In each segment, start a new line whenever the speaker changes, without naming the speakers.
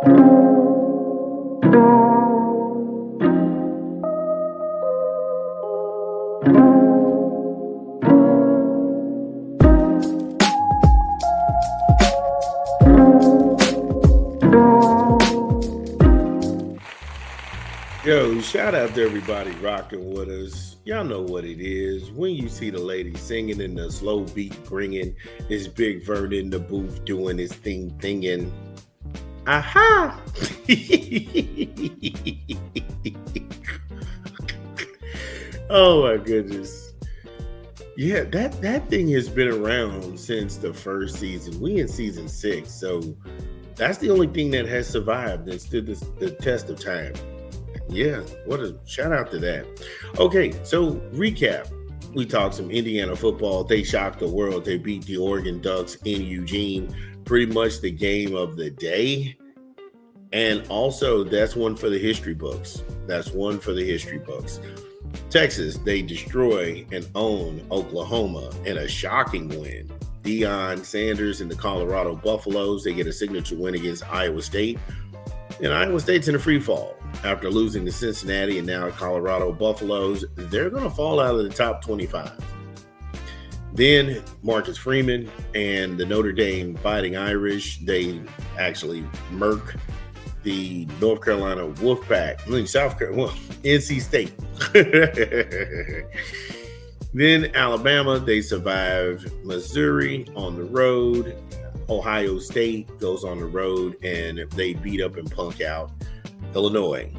Yo, shout out to everybody rocking with us. Y'all know what it is. When you see the lady singing and the slow beat bringing, is Big Vern in the booth doing his thing thinging. Aha! Oh my goodness. Yeah, that thing has been around since the first season. We in season 6, so that's the only thing that has survived and stood the test of time. Yeah, what a shout out to that. Okay, so recap. We talked some Indiana football. They shocked the world. They beat the Oregon Ducks in Eugene. Pretty much the game of the day. And also, that's one for the history books. Texas, they destroy and own Oklahoma in a shocking win. Deion Sanders and the Colorado Buffaloes, they get a signature win against Iowa State. And Iowa State's in a free fall. After losing to Cincinnati and now Colorado Buffaloes, they're going to fall out of the top 25. Then Marcus Freeman and the Notre Dame Fighting Irish, they actually murk the North Carolina Wolfpack, NC State. Then Alabama, they survive Missouri on the road. Ohio State goes on the road and they beat up and punk out Illinois.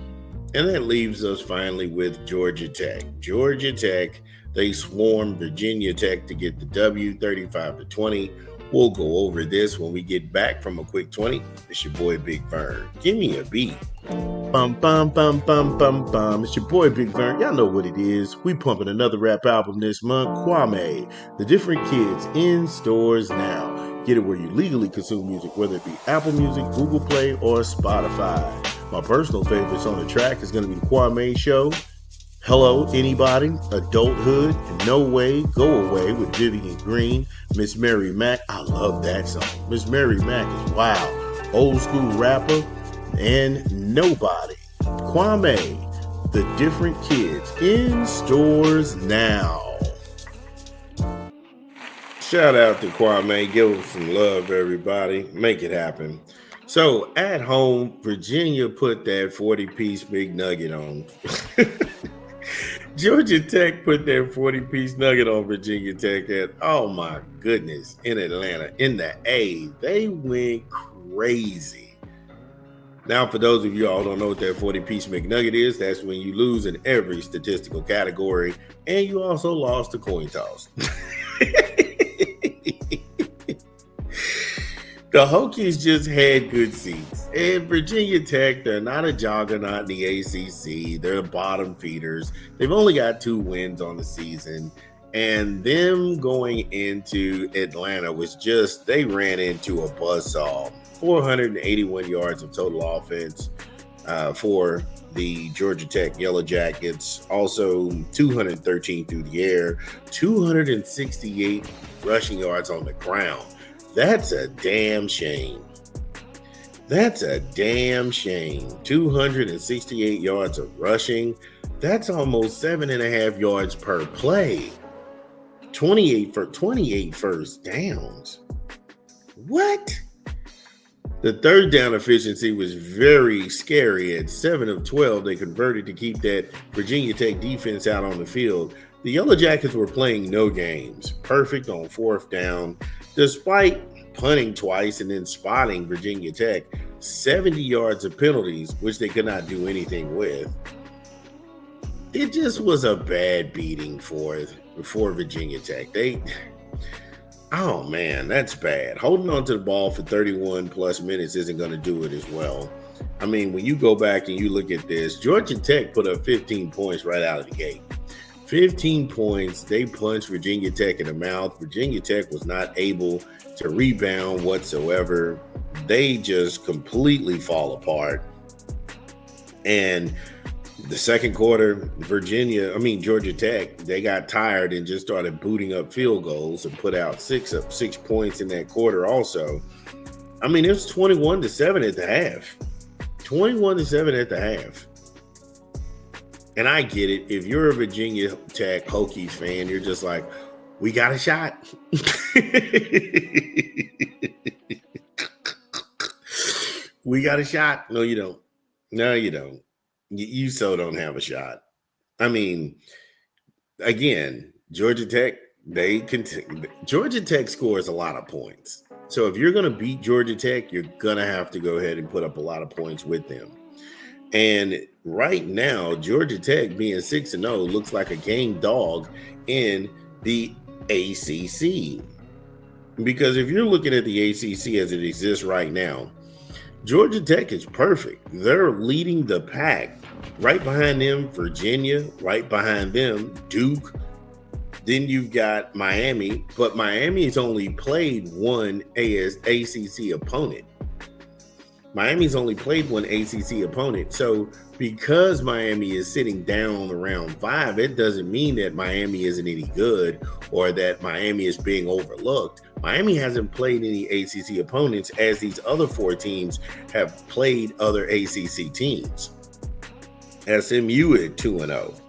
And that leaves us finally with Georgia Tech. Georgia Tech, they swarm Virginia Tech to get the W, 35-20. We'll go over this when we get back from a quick 20. It's your boy Big Vern. Give me a beat. Bum, bum, bum, bum, bum, bum. It's your boy Big Vern. Y'all know what it is. We pumping another rap album this month. Kwame, The Different Kids, in stores now. Get it where you legally consume music, whether it be Apple Music, Google Play, or Spotify. My personal favorites on the track is going to be the Kwame Show, Hello Anybody, Adulthood, No Way, Go Away with Vivian Green, Miss Mary Mack. I love that song. Miss Mary Mack is wow. Old school rapper, and Nobody. Kwame, The Different Kids, in stores now. Shout out to Kwame. Give him some love, everybody. Make it happen. So at home, Virginia put that 40-piece big nugget on. Georgia Tech put their 40-piece nugget on Virginia Tech at, oh my goodness, in Atlanta, in the A. They went crazy. Now, for those of you all who don't know what that 40-piece McNugget is, that's when you lose in every statistical category, and you also lost the coin toss. The Hokies just had good seats. And Virginia Tech, they're not a juggernaut in the ACC. They're bottom feeders. They've only got 2 wins on the season. And them going into Atlanta was just, they ran into a buzzsaw. 481 yards of total offense for the Georgia Tech Yellow Jackets. Also 213 through the air, 268 rushing yards on the ground. That's a damn shame. 268 yards of rushing. That's almost 7.5 yards per play. 28 first downs. What? The third down efficiency was very scary. At 7 of 12, they converted to keep that Virginia Tech defense out on the field. The Yellow Jackets were playing no games. Perfect on 4th down. Despite punting twice and then spotting Virginia Tech, 70 yards of penalties, which they could not do anything with. It just was a bad beating for Virginia Tech. Oh man, that's bad. Holding on to the ball for 31 plus minutes isn't going to do it as well. I mean, when you go back and you look at this, Georgia Tech put up 15 points right out of the gate. 15 points. They punched Virginia Tech in the mouth. Virginia Tech was not able to rebound whatsoever. They just completely fall apart. And the second quarter, Georgia Tech, they got tired and just started booting up field goals and put out six points in that quarter also. I mean, it was 21-7 at the half. 21-7 at the half. And I get it. If you're a Virginia Tech Hokies fan, you're just like, we got a shot. We got a shot. No, you don't. No, you don't. You so don't have a shot. I mean, again, Georgia Tech, Georgia Tech scores a lot of points. So if you're going to beat Georgia Tech, you're going to have to go ahead and put up a lot of points with them. And right now, Georgia Tech being 6-0 looks like a game dog in the ACC. Because if you're looking at the ACC as it exists right now, Georgia Tech is perfect. They're leading the pack. Right behind them, Virginia. Right behind them, Duke. Then you've got Miami. But Miami's only played one ACC opponent. Miami's only played one ACC opponent. So because Miami is sitting down around 5, it doesn't mean that Miami isn't any good or that Miami is being overlooked. Miami hasn't played any ACC opponents as these other 4 teams have played other ACC teams. SMU at 2-0.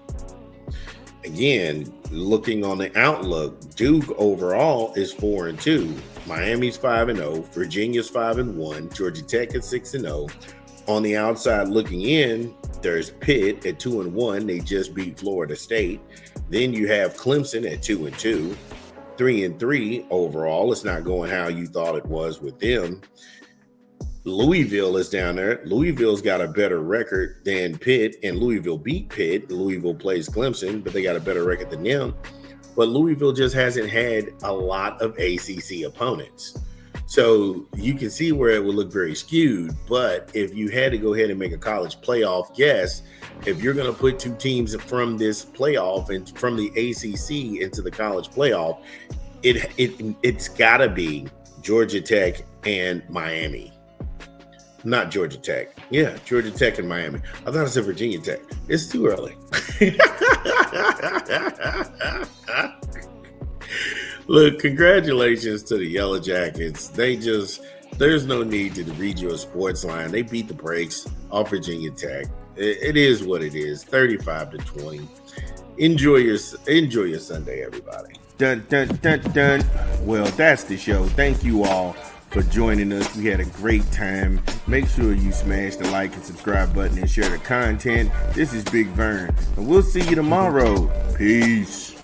Again, looking on the outlook, Duke overall is 4-2. Miami's 5-0. Virginia's 5-1. Georgia Tech at 6-0. On the outside looking in, there's Pitt at 2-1. They just beat Florida State. Then you have Clemson at 2-2. 3-3 overall. It's not going how you thought it was with them. Louisville is down there. Louisville's got a better record than Pitt, and Louisville beat Pitt. Louisville plays Clemson, but they got a better record than them. But Louisville just hasn't had a lot of ACC opponents. So you can see where it would look very skewed. But if you had to go ahead and make a college playoff guess, if you're going to put 2 teams from this playoff and from the ACC into the college playoff, it's got to be Georgia Tech and Miami. Not Georgia Tech. Yeah, Georgia Tech and Miami. I thought I said Virginia Tech. It's too early. Look, congratulations to the Yellow Jackets. There's no need to read you a sports line. They beat the brakes off Virginia Tech. It is what it is, 35-20. Enjoy your Sunday, everybody. Dun, dun, dun, dun. Well, that's the show. Thank you all for joining us. We had a great time. Make sure you smash the like and subscribe button and share the content. This is Big Vern, and we'll see you tomorrow. Peace.